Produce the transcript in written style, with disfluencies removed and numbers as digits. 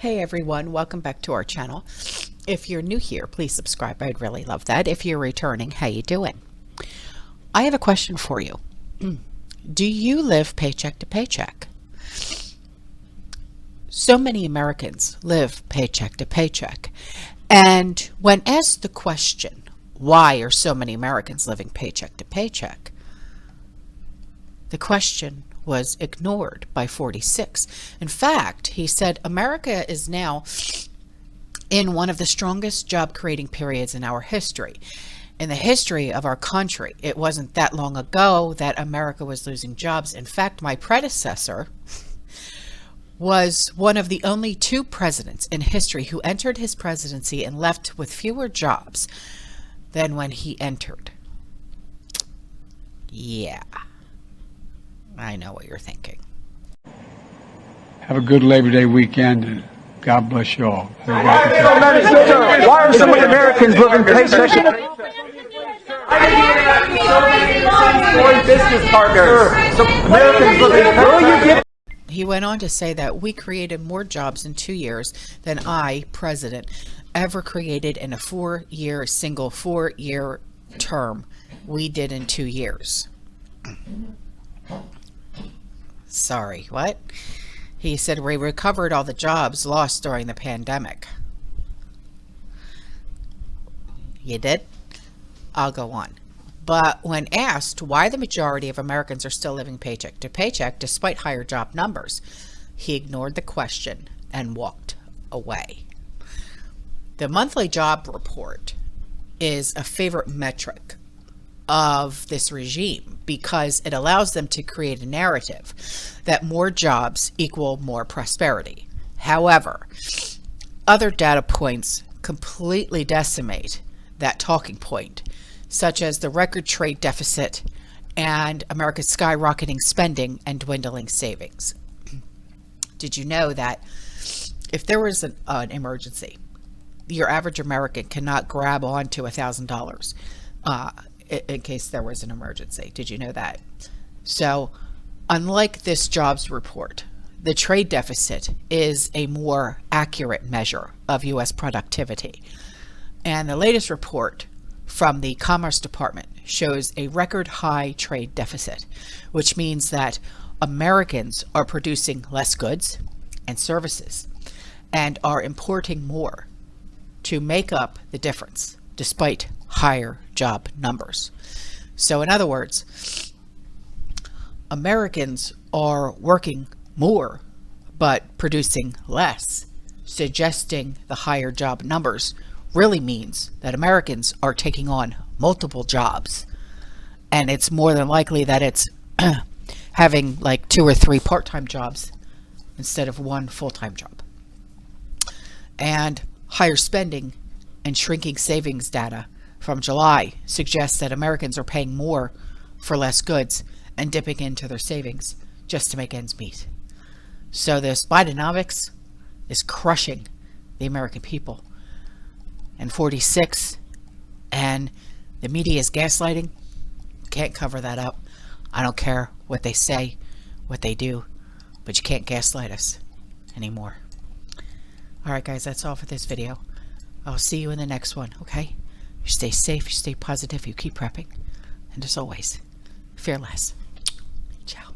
Hey everyone, welcome back to our channel. If you're new here, please subscribe. I'd really love that. If you're returning, how you doing? I have a question for you. Do you live paycheck to paycheck? So many Americans live paycheck to paycheck. And when asked the question, why are so many Americans living paycheck to paycheck? The question was ignored by 46. In fact, he said America is now in one of the strongest job creating periods in our history. In the history of our country, it wasn't that long ago that America was losing jobs. In fact, my predecessor was one of the only two presidents in history who entered his presidency and left with fewer jobs than when he entered. Yeah. I know what you're thinking. Have a good Labor Day weekend, and God bless you all. Why are so many Americans living paycheck to business partners? So Americans living. He went on to say that we created more jobs in 2 years than I, president, ever created in a single four-year term we did in 2 years. Sorry, what? He said we recovered all the jobs lost during the pandemic. You did? I'll go on. But when asked why the majority of Americans are still living paycheck to paycheck despite higher job numbers, he ignored the question and walked away. The monthly job report is a favorite metric of this regime because it allows them to create a narrative that more jobs equal more prosperity. However, other data points completely decimate that talking point, such as the record trade deficit and America's skyrocketing spending and dwindling savings. Did you know that if there was an emergency, your average American cannot grab on to $1,000 in case there was an emergency? Did you know that? So unlike this jobs report, the trade deficit is a more accurate measure of U.S. productivity. And the latest report from the Commerce Department shows a record high trade deficit, which means that Americans are producing less goods and services and are importing more to make up the difference despite higher job numbers. So in other words, Americans are working more but producing less, suggesting the higher job numbers really means that Americans are taking on multiple jobs, and it's more than likely that it's having like 2 or 3 part-time jobs instead of 1 full-time job. And higher spending and shrinking savings data from July suggests that Americans are paying more for less goods and dipping into their savings just to make ends meet. So this Bidenomics is crushing the American people. And 46 and the media is gaslighting. Can't cover that up. I don't care what they say, what they do, but you can't gaslight us anymore. Alright guys, that's all for this video. I'll see you in the next one, okay? You stay safe, you stay positive, you keep prepping. And as always, fear less. Ciao.